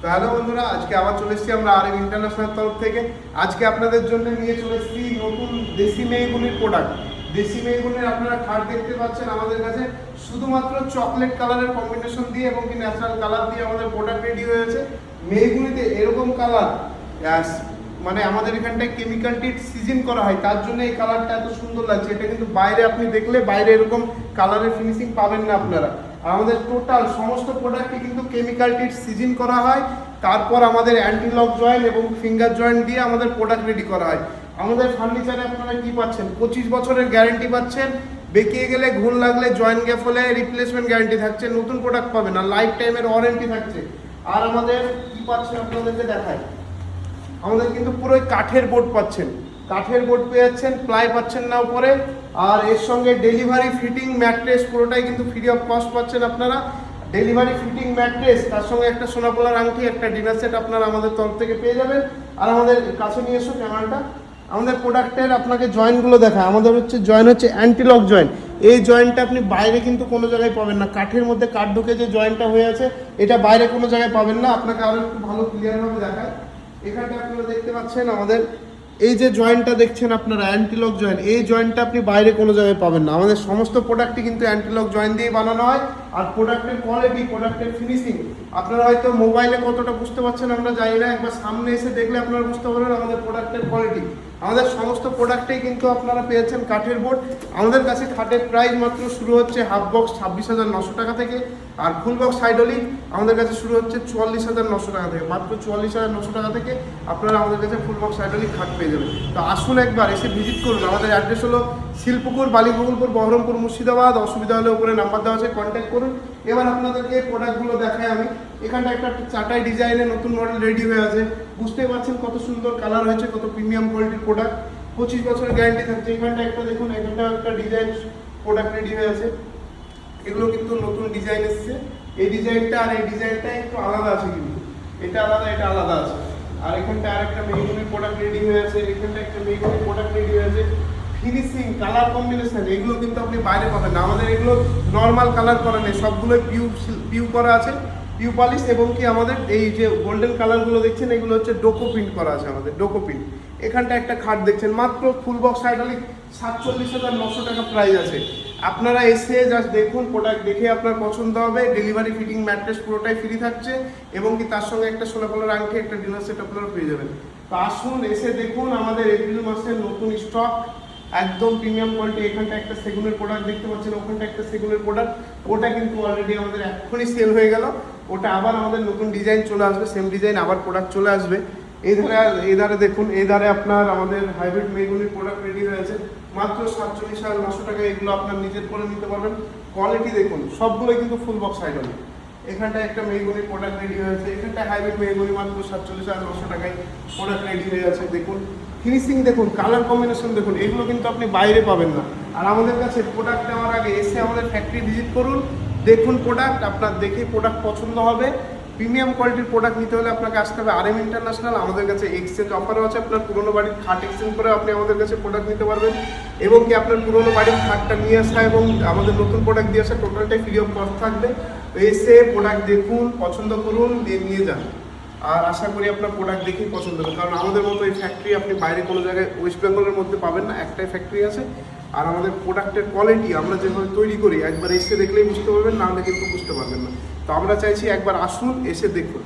তো হ্যালো বন্ধুরা, আজকে আবার চলে এসেছি আমরা আর ইন্টারন্যাশনাল তরফ থেকে। আজকে আপনাদের জন্য নিয়ে চলে এসেছি নতুন দেশি মেহগুনির প্রোডাক্ট। দেশি মেহগুনির আপনারা খাট দেখতে পাচ্ছেন আমাদের কাছে শুধুমাত্র চকলেট কালারের কম্বিনেশন দিয়ে এবং কি ন্যাচারাল কালার দিয়ে আমাদের প্রোডাক্ট রেডি হয়েছে। মেহগুনিতে এরকম কালার মানে আমাদের এখানটায় কেমিক্যাল টিট সিজন করা হয়, তার জন্য এই কালারটা এত সুন্দর লাগছে। এটা কিন্তু বাইরে আপনি দেখলে বাইরে এরকম কালারের ফিনিশিং পাবেন না আপনারা। আর আমাদের টোটাল সমস্ত প্রোডাক্টে কিন্তু কেমিক্যাল টিট সিজন করা হয়, তারপর আমাদের অ্যান্টি লক জয়েন্ট এবং ফিঙ্গার জয়েন্ট দিয়ে আমাদের প্রোডাক্ট রেডি করা হয়। আমাদের ফার্নিচারে আপনারা কি পাচ্ছেন? 25 বছরের গ্যারেন্টি পাচ্ছেন, বেঁকিয়ে গেলে ঘুণ লাগলে জয়েন্ট গ্যাপ হলে রিপ্লেসমেন্ট গ্যারেন্টি থাকছে, নতুন প্রোডাক্ট পাবেন না, লাইফ টাইমের ওয়ারেন্টি থাকছে। আর আমাদের কি পাচ্ছেন আপনাদেরকে দেখায়, আমাদের কিন্তু পুরো কাঠের বোর্ড পাচ্ছেন, কাঠের বোর্ড পেয়ে যাচ্ছেন, প্লাই পাচ্ছেন না উপরে। আর এর সঙ্গে ডেলিভারি ফিটিং ম্যাট্রেস পুরোটাই কিন্তু ফ্রি অফ কস্ট পাচ্ছেন আপনারা। ডেলিভারি ফিটিং ম্যাট্রেস, তার সঙ্গে একটা সোনাপোলার আংটি, একটা ডিনার সেট আপনারা আমাদের তরফ থেকে পেয়ে যাবেন। আর আমাদের কাছে নিয়ে এসো ক্যামেরাটা, আমাদের প্রোডাক্টের আপনাকে জয়েন্টগুলো দেখায়। আমাদের জয়েন্ট হচ্ছে অ্যান্টিলক জয়েন্ট। এই জয়েন্টটা আপনি বাইরে কিন্তু কোনো জায়গায় পাবেন না, কাঠের মধ্যে কাঠ ঢুকে যে জয়েন্টটা হয়ে আছে এটা বাইরে কোনো জায়গায় পাবেন না। আপনাকে আরও একটু ভালো ক্লিয়ারভাবে দেখায়। এখানটা আপনারা দেখতে পাচ্ছেন আমাদের এই যে জয়েন্টটা দেখছেন আপনারা অ্যান্টিলক জয়েন্ট, এই জয়েন্টটা আপনি বাইরে কোনো জায়গায় পাবেন না। আমাদের সমস্ত প্রোডাক্টই কিন্তু অ্যান্টিলক জয়েন্ট দিয়ে বানানো হয়। আর প্রোডাক্টের কোয়ালিটি, প্রোডাক্টের ফিনিশিং আপনারা হয়তো মোবাইলে কতটা বুঝতে পারছেন আমরা জানি না, একবার সামনে এসে দেখলে আপনারা বুঝতে পারবেন আমাদের প্রোডাক্টের কোয়ালিটি। আমাদের সমস্ত প্রোডাক্টেই কিন্তু আপনারা পেয়েছেন কাঠের বোর্ড। আমাদের কাছে খাটের প্রাইস মাত্র শুরু হচ্ছে হাফ বক্স 26,900 টাকা থেকে, আর ফুল বক্স হাইড্রোলিক আমাদের কাছে শুরু হচ্ছে 44,900 টাকা থেকে। মাত্র 44,900 টাকা থেকে আপনারা আমাদের কাছে ফুল বক্স হাইড্রোলিক খাট পেয়ে যাবেন। তো আসুন একবার এসে ভিজিট করুন। আমাদের অ্যাড্রেস হলো শিলপুকুর, বালিবকুলপুর, বহরমপুর, মুর্শিদাবাদ। অসুবিধা হলে উপরে নাম্বার দেওয়া আছে, কন্ট্যাক্ট করুন। এবার আপনাদেরকে প্রোডাক্টগুলো দেখাই আমি। এখানটা একটা চাটাই ডিজাইনের নতুন মডেল রেডি হয়ে আছে, বুঝতেই পারছেন কত সুন্দর কালার হয়েছে, কত প্রিমিয়াম কোয়ালিটির প্রোডাক্ট, 25 বছরের গ্যারান্টি থাকছে। এখানটা একটা দেখুন, এখানটা একটা ডিজাইন প্রোডাক্ট রেডি হয়ে আছে। এগুলো কিন্তু নতুন ডিজাইন এসছে। এই ডিজাইনটা আর এই ডিজাইনটা একটু আলাদা আছে, কিন্তু এটা আলাদা, এটা আলাদা আছে। আর এখানটা আরেকটা মেহগুনির প্রোডাক্ট রেডি হয়ে আছে, এখানটা একটা মেহগুনির প্রোডাক্ট রেডি হয়ে আছে। ফিনিশিং, কালার কম্বিনেশন এগুলো কিন্তু আপনি বাইরে পাবেন না। আমাদের এগুলো নর্মাল কালার করা নেই, সবগুলো পিউ করা আছে, পিউ পলিশ। এবং কি আমাদের এই যে গোল্ডেন কালারগুলো দেখছেন এগুলো হচ্ছে ডোকো প্রিন্ট করা আছে, আমাদের ডোকো প্রিন্ট। এখানটা একটা খাট দেখছেন, মাত্র ফুল বক্স হাইড্রোলিক 47,900 টাকা প্রাইস আছে। আপনারা এসে জাস্ট দেখুন, প্রোডাক্ট দেখে আপনার পছন্দ হবে। ডেলিভারি ফিটিং ম্যাট্রেস পুরোটাই ফ্রি থাকছে, এবং কি তার সঙ্গে একটা সোনাপোলার আংটি, একটা ডিনার সেট আপনারা পেয়ে যাবেন। তো আসুন এসে দেখুন আমাদের এপ্রিল মাসের নতুন স্টক, একদম প্রিমিয়াম কোয়ালিটি। এখানটা একটা সেগুনের প্রোডাক্ট দেখতে পাচ্ছেন, ওখানটা একটা সেগুনের প্রোডাক্ট, ওটা কিন্তু অলরেডি আমাদের এখনই সেল হয়ে গেল। ওটা আবার আমাদের নতুন ডিজাইন চলে আসবে, সেম ডিজাইন আবার প্রোডাক্ট চলে আসবে। এই ধারে দেখুন, এই ধারে আপনার আমাদের হাইব্রিড মেহগুনির প্রোডাক্ট রেডি হয়েছে, মাত্র 47,900 টাকা। এগুলো আপনার নিজের করে নিতে পারবেন। কোয়ালিটি দেখুন, সবগুলো কিন্তু ফুল বক্স হাইড্রোলিক। এখানটা একটা মেহগুনির প্রোডাক্ট রেডি হয়েছে, এখানটা হাইব্রিড মেহগুনি, মাত্র 47,900 টাকায় প্রোডাক্ট রেডি হয়ে আছে। দেখুন ফিনিশিং দেখুন, কালার কম্বিনেশন দেখুন, এগুলো কিন্তু আপনি বাইরে পাবেন না। আর আমাদের কাছে প্রোডাক্ট নেওয়ার আগে এসে আমাদের ফ্যাক্টরি ভিজিট করুন, দেখুন প্রোডাক্ট, আপনার দেখে প্রোডাক্ট পছন্দ হবে। প্রিমিয়াম কোয়ালিটির প্রোডাক্ট নিতে হলে আপনাকে আসতে হবে আর এম ইন্টারন্যাশনাল। আমাদের কাছে এক্সচেঞ্জ অফারও আছে, আপনার পুরোনো বাড়ির খাট এক্সচেঞ্জ করে আপনি আমাদের কাছে প্রোডাক্ট নিতে পারবেন। এবং কি আপনার পুরোনো বাড়ির খাটটা নিয়ে আসা এবং আমাদের নতুন প্রোডাক্ট দিয়ে আসা টোটালটাই ফ্রি অফ কস্ট থাকবে। তো এসে প্রোডাক্ট দেখুন, পছন্দ করুন, দিয়ে নিয়ে যান। আর আশা করি আপনার প্রোডাক্ট দেখেই পছন্দ হবে, কারণ আমাদের মতো এই ফ্যাক্টরি আপনি বাইরে কোনো জায়গায় ওয়েস্ট বেঙ্গলের মধ্যে পাবেন না, একটাই ফ্যাক্টরি আছে। আর আমাদের প্রোডাক্টের কোয়ালিটি আমরা যেভাবে তৈরি করি একবার এসে দেখলেই বুঝতে পারবেন, নাহলে কিন্তু বুঝতে পারবেন না। তো আমরা চাইছি একবার আসুন, এসে দেখুন।